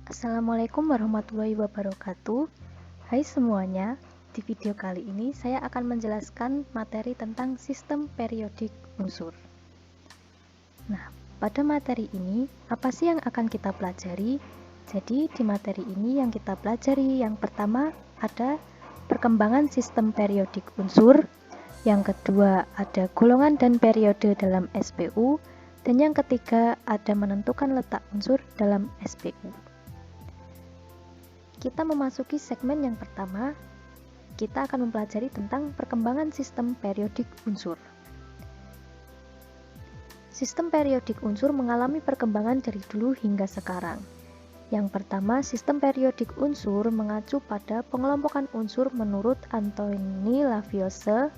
Assalamualaikum warahmatullahi wabarakatuh. Hai semuanya, di video kali ini saya akan menjelaskan materi tentang sistem periodik unsur. Nah, pada materi ini, apa sih yang akan kita pelajari? Jadi, di materi ini yang kita pelajari yang pertama ada perkembangan sistem periodik unsur, yang kedua ada golongan dan periode dalam SPU, dan yang ketiga ada menentukan letak unsur dalam SPU. Kita memasuki segmen yang pertama, kita akan mempelajari tentang perkembangan sistem periodik unsur. Sistem periodik unsur mengalami perkembangan dari dulu hingga sekarang. Yang pertama, sistem periodik unsur mengacu pada pengelompokan unsur menurut Anthony Lavoisier.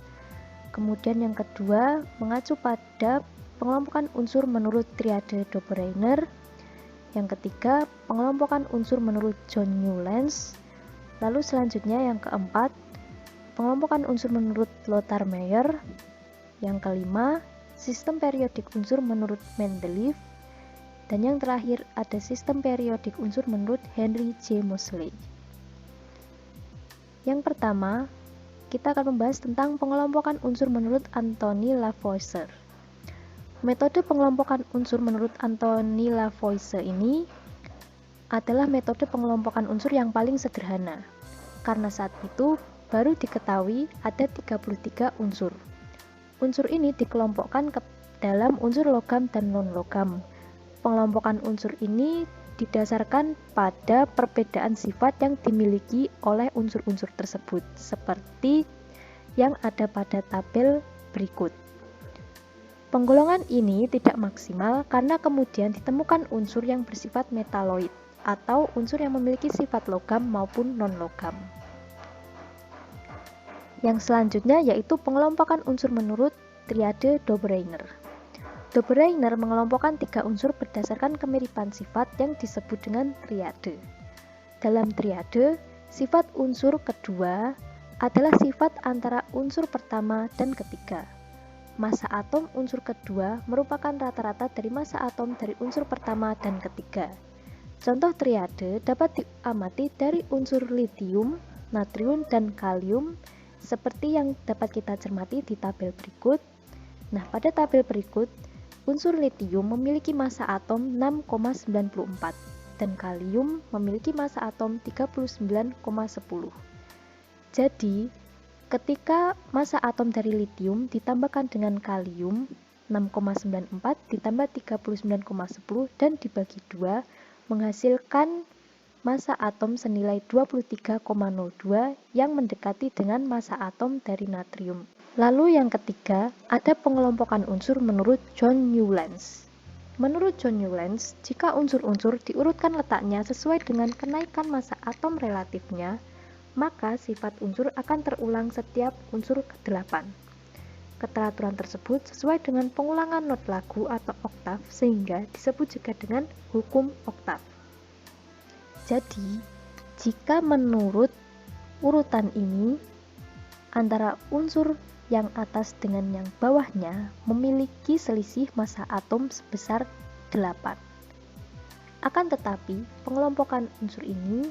Kemudian yang kedua, mengacu pada pengelompokan unsur menurut triade Dobereiner. Yang ketiga, pengelompokan unsur menurut John Newlands. Lalu selanjutnya yang keempat, pengelompokan unsur menurut Lothar Meyer. Yang kelima, sistem periodik unsur menurut Mendeleev. Dan yang terakhir ada sistem periodik unsur menurut Henry J. Moseley. Yang pertama, kita akan membahas tentang pengelompokan unsur menurut Anthony Lavoisier. Metode pengelompokan unsur menurut Anthony Lavoisier ini adalah metode pengelompokan unsur yang paling sederhana, karena saat itu baru diketahui ada 33 unsur. Unsur ini dikelompokkan ke dalam unsur logam dan non-logam. Pengelompokan unsur ini didasarkan pada perbedaan sifat yang dimiliki oleh unsur-unsur tersebut, seperti yang ada pada tabel berikut. Penggolongan ini tidak maksimal karena kemudian ditemukan unsur yang bersifat metaloid atau unsur yang memiliki sifat logam maupun non-logam. Yang selanjutnya yaitu pengelompokan unsur menurut triade Dobereiner. Dobereiner mengelompokkan 3 unsur berdasarkan kemiripan sifat yang disebut dengan triade. Dalam triade, sifat unsur kedua adalah sifat antara unsur pertama dan ketiga. Massa atom unsur kedua merupakan rata-rata dari massa atom dari unsur pertama dan ketiga. Contoh triade dapat diamati dari unsur litium, natrium, dan kalium seperti yang dapat kita cermati di tabel berikut. Nah, pada tabel berikut, unsur litium memiliki massa atom 6,94 dan kalium memiliki massa atom 39,10. Jadi, ketika massa atom dari litium ditambahkan dengan kalium 6,94 ditambah 39,10 dan dibagi 2 menghasilkan massa atom senilai 23,02 yang mendekati dengan massa atom dari natrium. Lalu yang ketiga, ada pengelompokan unsur menurut John Newlands. Menurut John Newlands, jika unsur-unsur diurutkan letaknya sesuai dengan kenaikan massa atom relatifnya, maka sifat unsur akan terulang setiap unsur ke-8. Keteraturan tersebut sesuai dengan pengulangan not lagu atau oktav sehingga disebut juga dengan hukum oktav. Jadi, jika menurut urutan ini, antara unsur yang atas dengan yang bawahnya memiliki selisih massa atom sebesar 8. Akan tetapi, pengelompokan unsur ini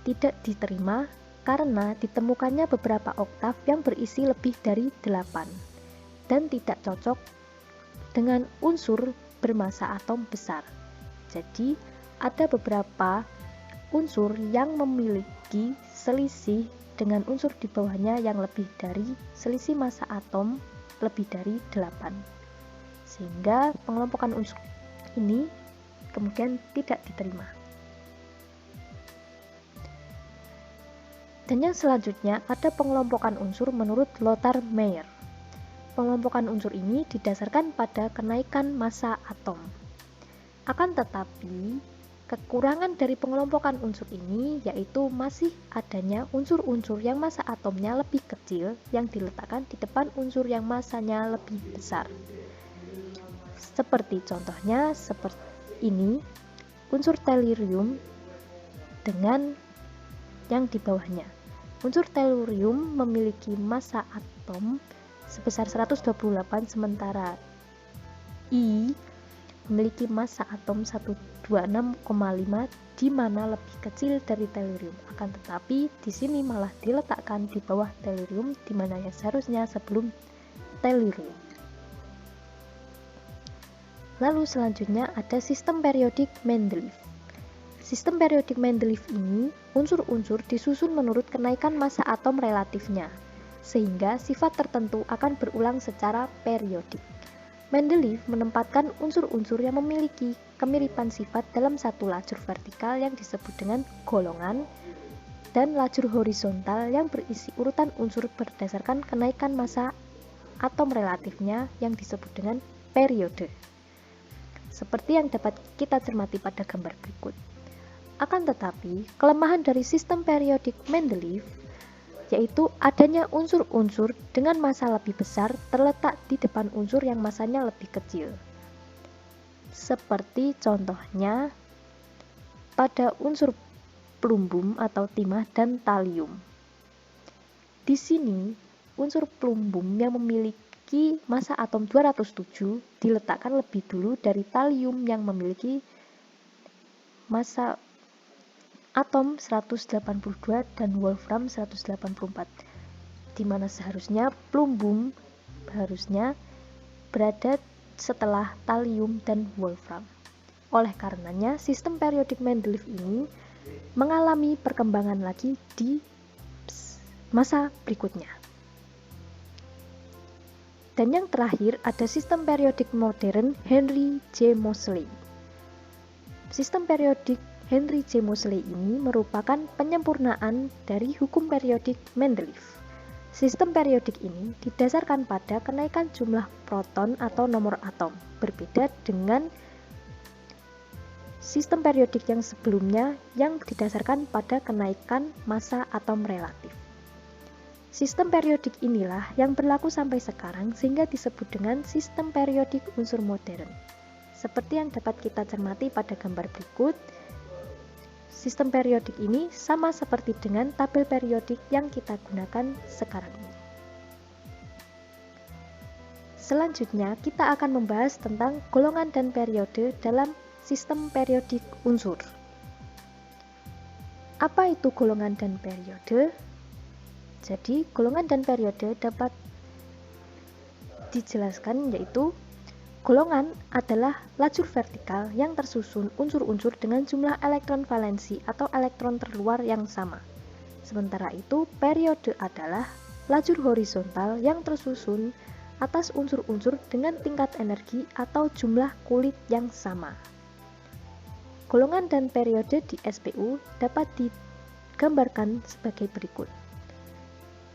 tidak diterima karena ditemukannya beberapa oktav yang berisi lebih dari 8 dan tidak cocok dengan unsur bermassa atom besar. Jadi, ada beberapa unsur yang memiliki selisih dengan unsur di bawahnya yang lebih dari selisih massa atom lebih dari 8. Sehingga pengelompokan unsur ini kemudian tidak diterima. Dan yang selanjutnya ada pengelompokan unsur menurut Lothar Meyer. Pengelompokan unsur ini didasarkan pada kenaikan massa atom. Akan tetapi, kekurangan dari pengelompokan unsur ini yaitu masih adanya unsur-unsur yang massa atomnya lebih kecil yang diletakkan di depan unsur yang massanya lebih besar. Seperti contohnya seperti ini, unsur tellurium dengan yang di bawahnya. Unsur tellurium memiliki massa atom sebesar 128 sementara I memiliki massa atom 126,5 di mana lebih kecil dari tellurium. Akan tetapi di sini malah diletakkan di bawah tellurium di mana yang seharusnya sebelum tellurium. Lalu selanjutnya ada sistem periodik Mendeleev. Sistem periodik Mendeleev ini unsur-unsur disusun menurut kenaikan massa atom relatifnya, sehingga sifat tertentu akan berulang secara periodik. Mendeleev menempatkan unsur-unsur yang memiliki kemiripan sifat dalam satu lajur vertikal yang disebut dengan golongan dan lajur horizontal yang berisi urutan unsur berdasarkan kenaikan massa atom relatifnya yang disebut dengan periode. Seperti yang dapat kita cermati pada gambar berikut. Akan tetapi, kelemahan dari sistem periodik Mendeleev yaitu adanya unsur-unsur dengan massa lebih besar terletak di depan unsur yang massanya lebih kecil. Seperti contohnya pada unsur plumbum atau timah dan talium. Di sini, unsur plumbum yang memiliki massa atom 207 diletakkan lebih dulu dari talium yang memiliki massa atom 182 dan wolfram 184, di mana seharusnya plumbum harusnya berada setelah talium dan wolfram. Oleh karenanya, sistem periodik Mendeleev ini mengalami perkembangan lagi di masa berikutnya. Dan yang terakhir ada sistem periodik modern Henry J. Moseley. Sistem periodik Henry J. Moseley ini merupakan penyempurnaan dari hukum periodik Mendeleev. Sistem periodik ini didasarkan pada kenaikan jumlah proton atau nomor atom, berbeda dengan sistem periodik yang sebelumnya yang didasarkan pada kenaikan massa atom relatif. Sistem periodik inilah yang berlaku sampai sekarang sehingga disebut dengan sistem periodik unsur modern. Seperti yang dapat kita cermati pada gambar berikut, sistem periodik ini sama seperti dengan tabel periodik yang kita gunakan sekarang ini. Selanjutnya, kita akan membahas tentang golongan dan periode dalam sistem periodik unsur. Apa itu golongan dan periode? Jadi, golongan dan periode dapat dijelaskan yaitu golongan adalah lajur vertikal yang tersusun unsur-unsur dengan jumlah elektron valensi atau elektron terluar yang sama. Sementara itu, periode adalah lajur horizontal yang tersusun atas unsur-unsur dengan tingkat energi atau jumlah kulit yang sama. Golongan dan periode di SPU dapat digambarkan sebagai berikut.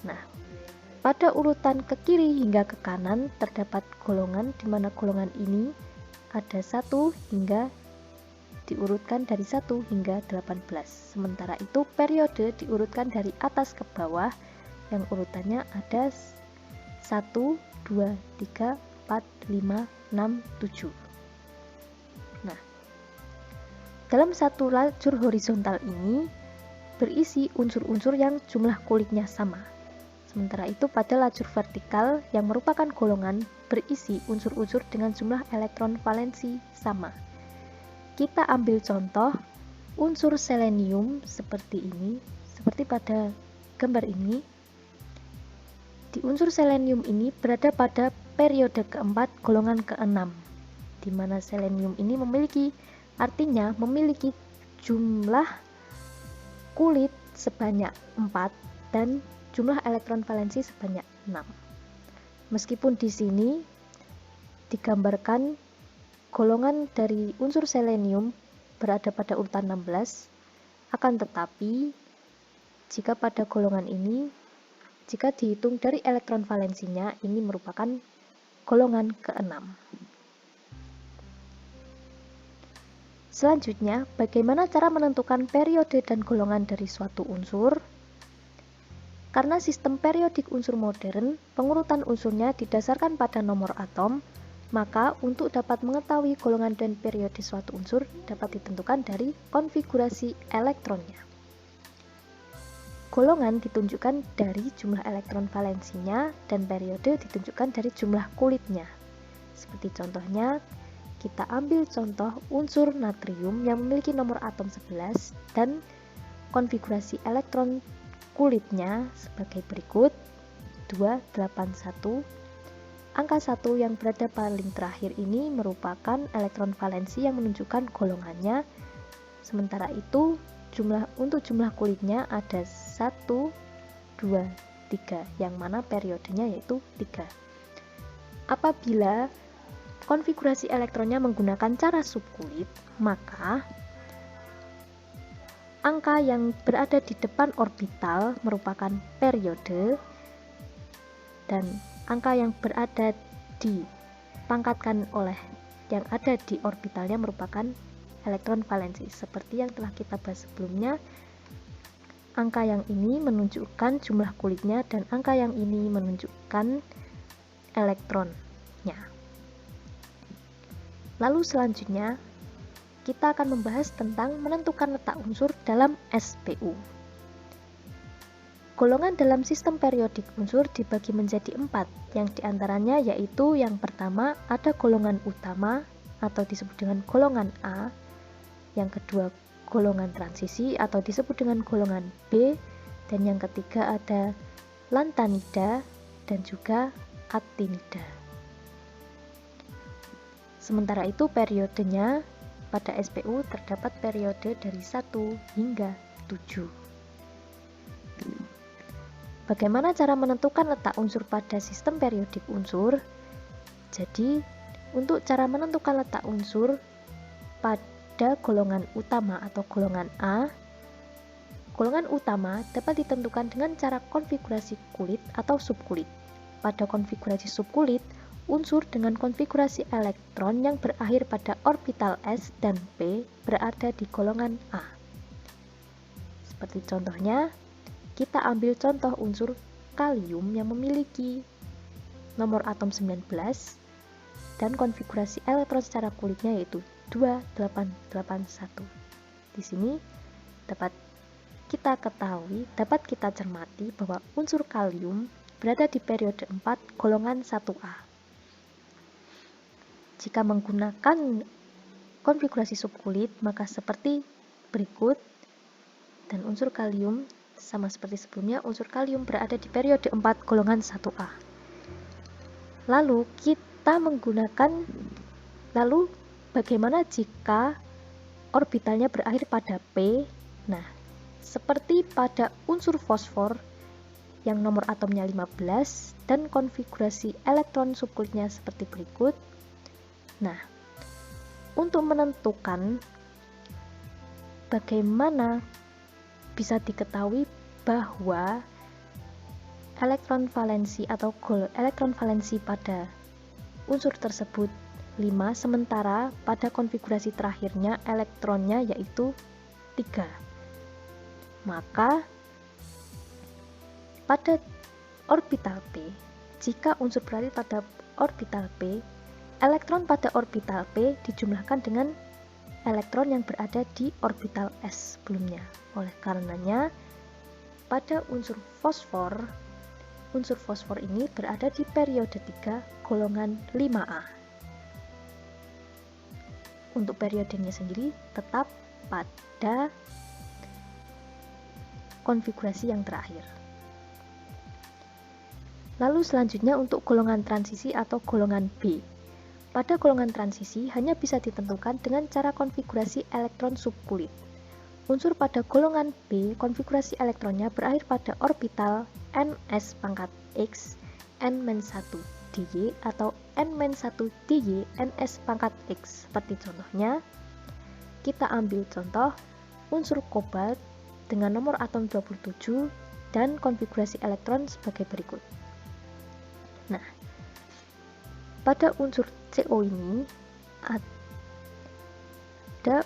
Nah, pada urutan ke kiri hingga ke kanan terdapat golongan di mana golongan ini ada 1 hingga diurutkan dari 1 hingga 18. Sementara itu periode diurutkan dari atas ke bawah yang urutannya ada 1, 2, 3, 4, 5, 6, 7. Nah, dalam satu lajur horizontal ini berisi unsur-unsur yang jumlah kulitnya sama. Sementara itu pada lajur vertikal yang merupakan golongan berisi unsur-unsur dengan jumlah elektron valensi sama. Kita ambil contoh unsur selenium seperti ini, seperti pada gambar ini. Di unsur selenium ini berada pada periode keempat golongan keenam, di mana selenium ini artinya memiliki jumlah kulit sebanyak 4 dan jumlah elektron valensi sebanyak 6. Meskipun di sini digambarkan golongan dari unsur selenium berada pada urutan 16, akan tetapi jika pada golongan ini, jika dihitung dari elektron valensinya, ini merupakan golongan ke-6. Selanjutnya, bagaimana cara menentukan periode dan golongan dari suatu unsur? Karena sistem periodik unsur modern, pengurutan unsurnya didasarkan pada nomor atom, maka untuk dapat mengetahui golongan dan periode suatu unsur dapat ditentukan dari konfigurasi elektronnya. Golongan ditunjukkan dari jumlah elektron valensinya dan periode ditunjukkan dari jumlah kulitnya. Seperti contohnya, kita ambil contoh unsur natrium yang memiliki nomor atom 11 dan konfigurasi elektron kulitnya sebagai berikut. 281. Angka 1 yang berada paling terakhir ini merupakan elektron valensi yang menunjukkan golongannya. Sementara itu, untuk jumlah kulitnya ada 1, 2, 3, yang mana periodenya yaitu 3. Apabila konfigurasi elektronnya menggunakan cara subkulit, maka angka yang berada di depan orbital merupakan periode dan angka yang berada dipangkatkan oleh yang ada di orbitalnya merupakan elektron valensi. Seperti yang telah kita bahas sebelumnya, angka yang ini menunjukkan jumlah kulitnya dan angka yang ini menunjukkan elektronnya. Lalu selanjutnya kita akan membahas tentang menentukan letak unsur dalam SPU. Golongan dalam sistem periodik unsur dibagi menjadi 4, yang diantaranya yaitu yang pertama ada golongan utama atau disebut dengan golongan A, yang kedua golongan transisi atau disebut dengan golongan B, dan yang ketiga ada lantanida dan juga actinida. Sementara itu periodenya pada SPU terdapat periode dari 1 hingga 7. Bagaimana cara menentukan letak unsur pada sistem periodik unsur? Jadi, untuk cara menentukan letak unsur pada golongan utama atau golongan A, golongan utama dapat ditentukan dengan cara konfigurasi kulit atau subkulit. Pada konfigurasi subkulit, unsur dengan konfigurasi elektron yang berakhir pada orbital S dan P berada di golongan A. Seperti contohnya, kita ambil contoh unsur kalium yang memiliki nomor atom 19 dan konfigurasi elektron secara kulitnya yaitu 2881. Di sini dapat kita ketahui, dapat kita cermati bahwa unsur kalium berada di periode 4 golongan 1A. Jika menggunakan konfigurasi subkulit, maka seperti berikut, dan unsur kalium sama seperti sebelumnya, unsur kalium berada di periode 4 golongan 1A. Lalu bagaimana jika orbitalnya berakhir pada P? Nah, seperti pada unsur fosfor yang nomor atomnya 15 dan konfigurasi elektron subkulitnya seperti berikut. Nah, untuk menentukan bagaimana bisa diketahui bahwa elektron valensi atau elektron valensi pada unsur tersebut 5, sementara pada konfigurasi terakhirnya elektronnya yaitu 3. Maka pada orbital P, jika unsur berada pada orbital P, elektron pada orbital P dijumlahkan dengan elektron yang berada di orbital S sebelumnya. Oleh karenanya, pada unsur fosfor ini berada di periode 3 golongan 5A. Untuk periodenya sendiri tetap pada konfigurasi yang terakhir. Lalu selanjutnya untuk golongan transisi atau golongan B. Pada golongan transisi hanya bisa ditentukan dengan cara konfigurasi elektron subkulit. Unsur pada golongan B, konfigurasi elektronnya berakhir pada orbital ns pangkat X, n-1 dy atau n-1 dy ns pangkat X. Seperti contohnya, kita ambil contoh unsur kobalt dengan nomor atom 27 dan konfigurasi elektron sebagai berikut. Nah, pada unsur CO ini ada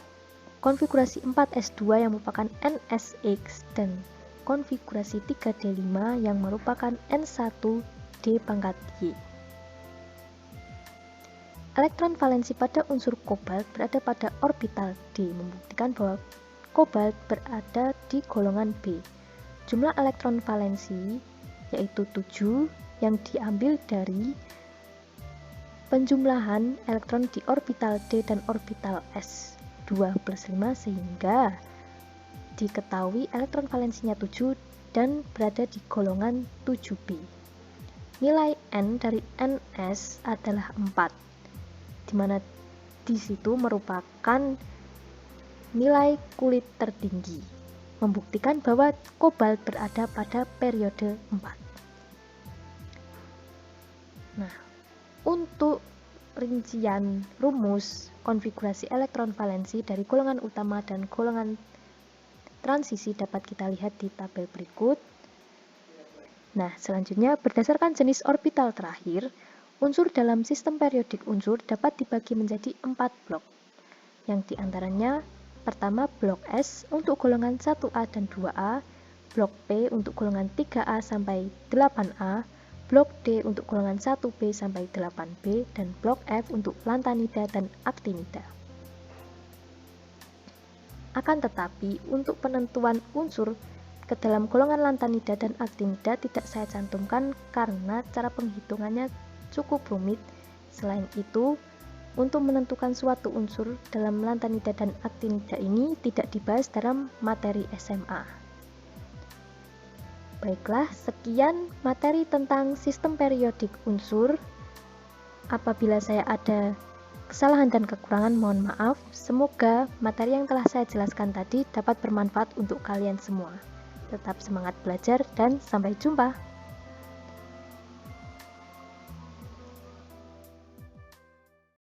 konfigurasi 4s2 yang merupakan nsx dan konfigurasi 3d5 yang merupakan n1d pangkat y. Elektron valensi pada unsur kobalt berada pada orbital D, membuktikan bahwa kobalt berada di golongan B. Jumlah elektron valensi yaitu 7 yang diambil dari penjumlahan elektron di orbital D dan orbital S 2 plus 5 sehingga diketahui elektron valensinya 7 dan berada di golongan 7B. Nilai N dari Ns adalah 4, di mana di situ merupakan nilai kulit tertinggi, membuktikan bahwa kobalt berada pada periode 4. Nah, untuk rincian rumus konfigurasi elektron valensi dari golongan utama dan golongan transisi dapat kita lihat di tabel berikut. Nah, selanjutnya berdasarkan jenis orbital terakhir, unsur dalam sistem periodik unsur dapat dibagi menjadi 4 blok, yang diantaranya pertama blok S untuk golongan 1A dan 2A, blok P untuk golongan 3A sampai 8A, blok D untuk golongan 1B sampai 8B, dan blok F untuk lantanida dan aktinida. Akan tetapi, untuk penentuan unsur ke dalam golongan lantanida dan aktinida tidak saya cantumkan karena cara penghitungannya cukup rumit. Selain itu, untuk menentukan suatu unsur dalam lantanida dan aktinida ini tidak dibahas dalam materi SMA. Baiklah, sekian materi tentang sistem periodik unsur. Apabila saya ada kesalahan dan kekurangan, mohon maaf. Semoga materi yang telah saya jelaskan tadi dapat bermanfaat untuk kalian semua. Tetap semangat belajar dan sampai jumpa.